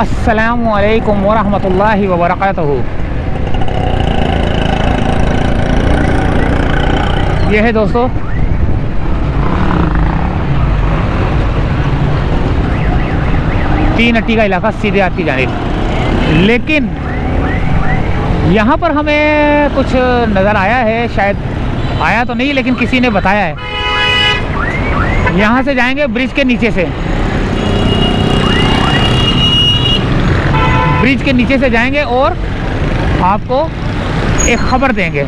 अस्सलामु अलैकुम वरहमतुल्लाहि वबरकातुहू। ये है दोस्तों तीन हट्टी का इलाका सीधे हाथ की जानिब। लेकिन यहाँ पर हमें कुछ नज़र आया है, शायद आया तो नहीं लेकिन किसी ने बताया है। यहाँ से जाएंगे ब्रिज के नीचे से, ब्रिज के नीचे से जाएंगे और आपको एक खबर देंगे।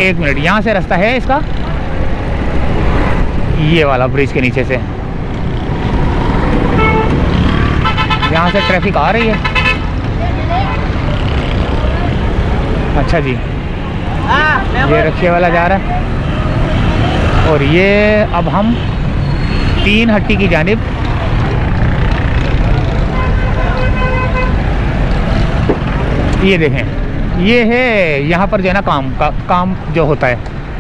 एक मिनट, यहाँ से रास्ता है इसका, ये वाला ब्रिज के नीचे से। यहाँ से ट्रैफिक आ रही है। अच्छा जी, ये रिक्शे वाला जा रहा है और ये अब हम तीन हट्टी की जानिब ये देखें। ये है यहाँ पर जो है ना काम जो होता है,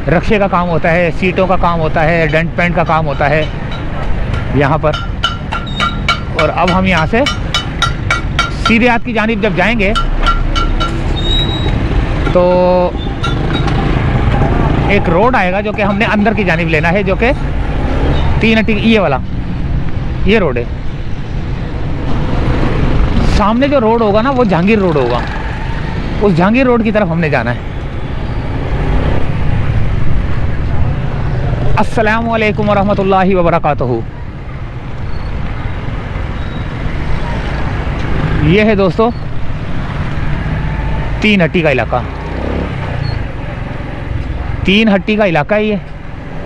रिक्शे का काम होता है, सीटों का काम होता है, डेंट पेंट का काम होता है यहाँ पर। और अब हम यहाँ से सीधे हाथ की जानिब जब जाएंगे तो एक रोड आएगा जो कि हमने अंदर की जानिब लेना है, जो कि तीन हट्टी ये वाला ये रोड है। सामने जो रोड होगा ना वो जहांगीर रोड होगा, उस जहांगीर रोड की तरफ हमने जाना है। अस्सलामु अलैकुम वरहमतुल्लाहि वबरकातुहू। ये है दोस्तों तीन हट्टी का इलाका, तीन हट्टी का इलाका ही है।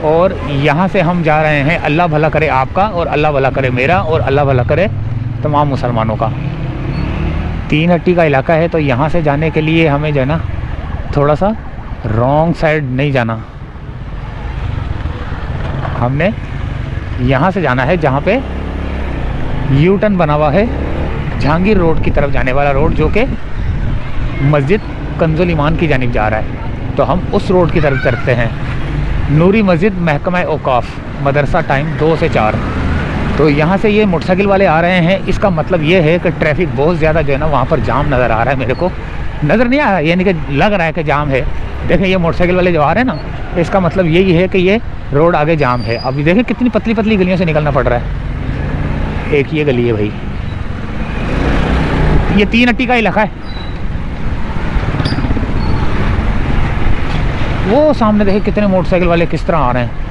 और यहाँ से हम जा रहे हैं, अल्लाह भला करे आपका और अल्लाह भला करे मेरा और अल्लाह भला करे तमाम मुसलमानों का। तीन हट्टी का इलाका है तो यहाँ से जाने के लिए हमें जो है ना थोड़ा सा रॉन्ग साइड नहीं जाना, हमने यहाँ से जाना है जहाँ पे यू टर्न बना हुआ है, जहांगीर रोड की तरफ जाने वाला रोड, जो कि मस्जिद कंजुल ईमान की जानिब जा रहा है। तो हम उस रोड की तरफ चलते हैं। नूरी मस्जिद महकमा औकाफ, मदरसा टाइम 2 से 4। तो यहाँ से ये मोटरसाइकिल वाले आ रहे हैं, इसका मतलब ये है कि ट्रैफिक बहुत ज़्यादा जो है ना वहाँ पर जाम नज़र आ रहा है। मेरे को नज़र नहीं आ रहा, यानी कि लग रहा है कि जाम है। देखें ये मोटरसाइकिल वाले जो आ रहे हैं ना, इसका मतलब यही है कि ये रोड आगे जाम है। अभी देखें कितनी पतली पतली गलियों से निकलना पड़ रहा है। एक ये गली है भाई, ये तीन हट्टी का इलाका है। वो सामने देखें कितने मोटरसाइकिल वाले किस तरह आ रहे हैं।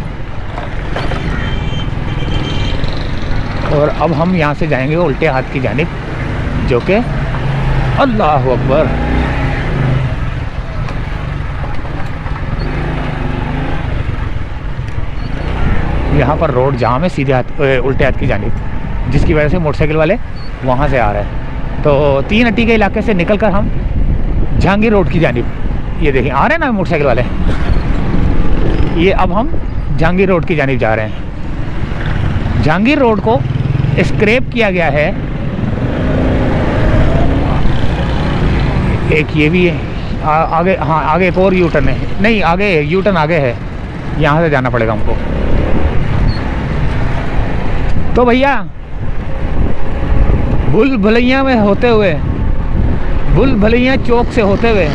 और अब हम यहाँ से जाएंगे उल्टे हाथ की जानिब, जो कि अल्लाह अकबर। यहाँ पर रोड जाम है सीधे हाथ उल्टे हाथ की जानिब, जिसकी वजह से मोटरसाइकिल वाले वहाँ से आ रहे हैं। तो तीन हट्टी के इलाके से निकलकर हम जहांगीर रोड की जानिब, ये देखिए आ रहे हैं ना मोटरसाइकिल वाले, ये अब हम जहांगीर रोड की जानिब जा रहे हैं। जहांगीर रोड को स्क्रैप किया गया है। एक ये भी है आगे, हाँ आगे एक और यू टर्न है, नहीं आगे यू टर्न आगे है, यहाँ से जाना पड़ेगा हमको। तो भैया भूल भुलैया में होते हुए, भूल भुलैया चौक से होते हुए,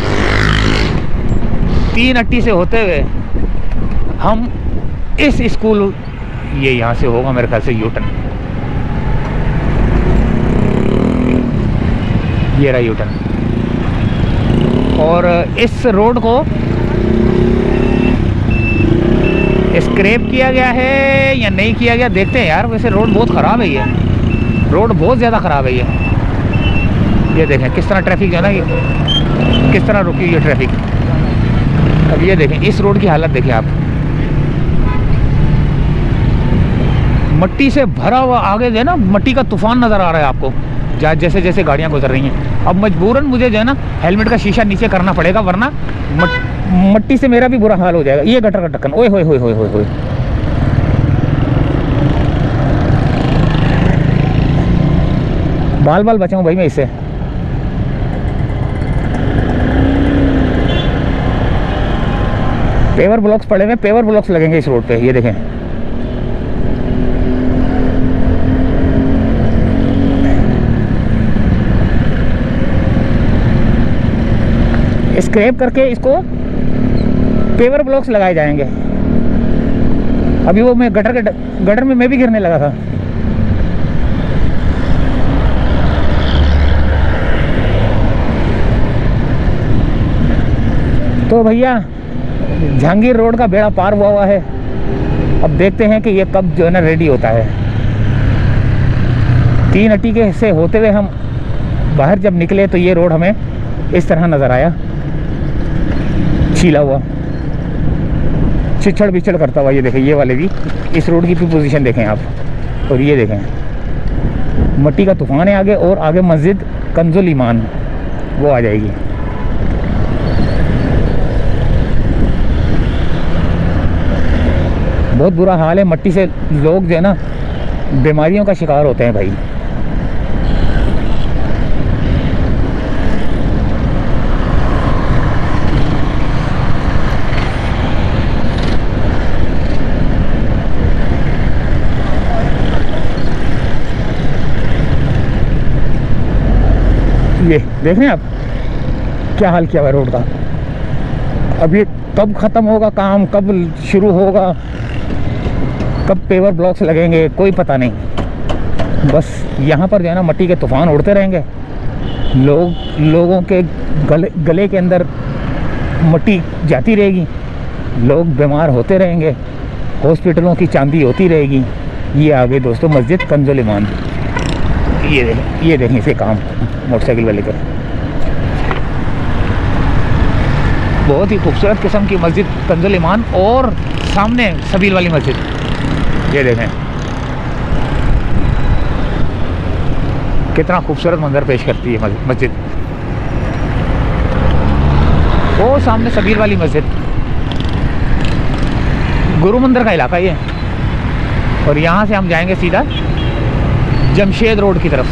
तीन हट्टी से होते हुए हम इस स्कूल, ये यहाँ से होगा मेरे ख्याल से यू टर्न, ये रहा यू टर्न। और इस रोड को स्क्रैप किया गया है या नहीं किया गया देखते हैं यार। वैसे रोड बहुत ख़राब है, ये रोड बहुत ज़्यादा ख़राब है ये देखें किस तरह ट्रैफिक जो है ना, ये किस तरह रुकी हुई है ट्रैफिक। अब ये देखें इस रोड की हालत देखें आप, मट्टी से भरा हुआ, आगे जो है ना मट्टी का तूफान नज़र आ रहा है आपको जैसे जैसे गाड़ियाँ गुजर रही हैं। अब मजबूरन मुझे जो है ना हेलमेट का शीशा नीचे करना पड़ेगा, वरना मट्टी से मेरा भी बुरा हाल हो जाएगा। ये गटर का ढक्कन, ओए होए होए होए होए होए, बाल बाल बचाऊं भाई मैं इससे। पेवर ब्लॉक्स पड़े हुए, पेवर ब्लॉक्स लगेंगे इस रोड पे, ये देखें। स्क्रैप करके इसको पेवर ब्लॉक्स लगाए जाएंगे। अभी वो मैं गटर में मैं भी गिरने लगा था। तो भैया जहांगीर रोड का बेड़ा पार हुआ है। अब देखते हैं कि ये कब जो है ना रेडी होता है। 3 अटी के से होते हुए हम बाहर जब निकले तो ये रोड हमें इस तरह नज़र आया, छीला हुआ, छिछड़ बिछड़ करता हुआ। ये देखें, ये वाले भी, इस रोड की भी पोजीशन देखें आप। और ये देखें मट्टी का तूफान है आगे, और आगे मस्जिद कंजुल ईमान वो आ जाएगी। बहुत बुरा हाल है, मट्टी से लोग जो है ना बीमारियों का शिकार होते हैं भाई। ये देख रहे हैं आप क्या हाल किया हुआ है रोड का। अब ये कब ख़त्म होगा काम, कब शुरू होगा, कब पेवर ब्लॉक्स लगेंगे, कोई पता नहीं। बस यहाँ पर जो है ना मट्टी के तूफान उड़ते रहेंगे, लोगों के गले के अंदर मट्टी जाती रहेगी, लोग बीमार होते रहेंगे, हॉस्पिटलों की चांदी होती रहेगी। ये आ गए दोस्तों मस्जिद कंजुल ईमान। ये देखें इसे काम मोटरसाइकिल वाले का। बहुत ही खूबसूरत किस्म की मस्जिद कंजुल ईमान, और सामने सबील वाली मस्जिद। ये देखें कितना खूबसूरत मंजर पेश करती है मस्जिद। वो सामने सबील वाली मस्जिद, गुरु मंदिर का इलाका ये। और यहाँ से हम जाएंगे सीधा जमशेद रोड की तरफ।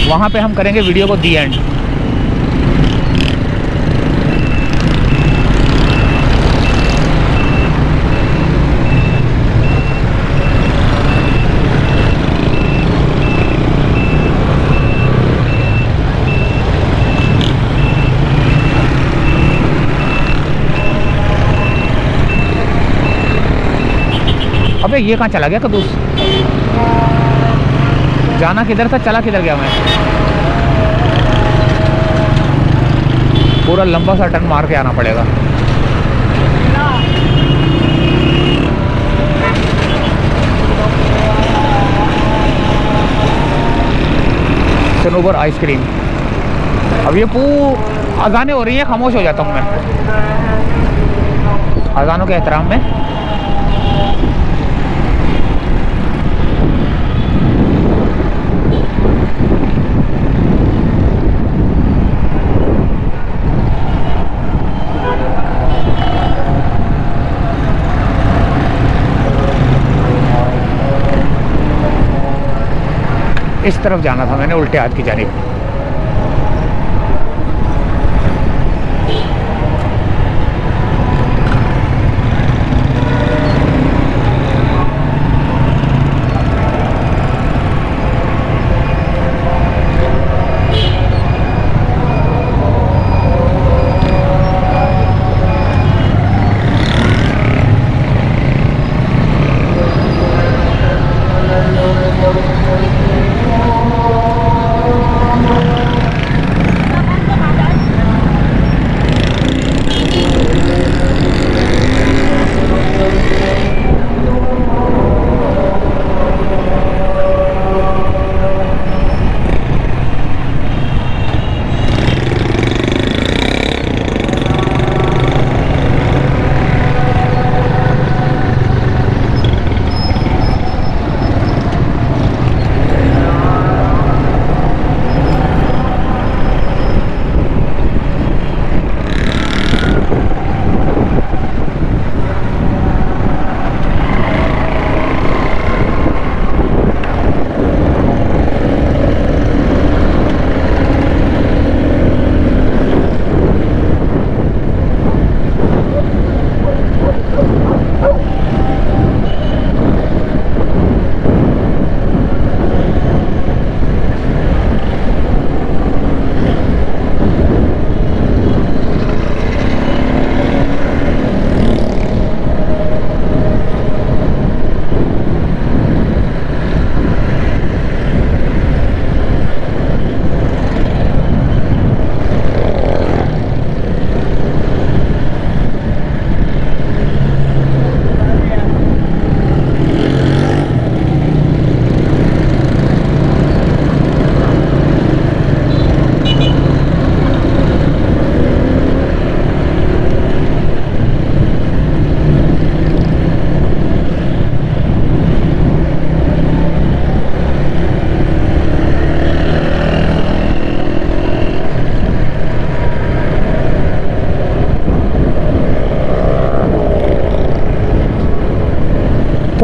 वहाँ पे हम करेंगे वीडियो को दी एंड। अबे ये कहाँ चला गया कद्दूस? जाना किधर था, चला किधर गया मैं? पूरा लंबा सा टर्न मार के आना पड़ेगा। सनोबर आइसक्रीम। अब ये अजानें हो रही है, खामोश हो जाता हूँ मैं अजानों के एहतराम में। इस तरफ जाना था मैंने, उल्टे हाथ की जानिब।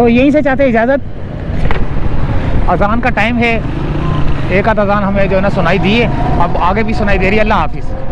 तो यहीं से चाहते हैं इजाज़त। अज़ान का टाइम है, एक आध अज़ान हमें जो है ना सुनाई दी है, अब आगे भी सुनाई दे रही है। अल्लाह हाफिज़।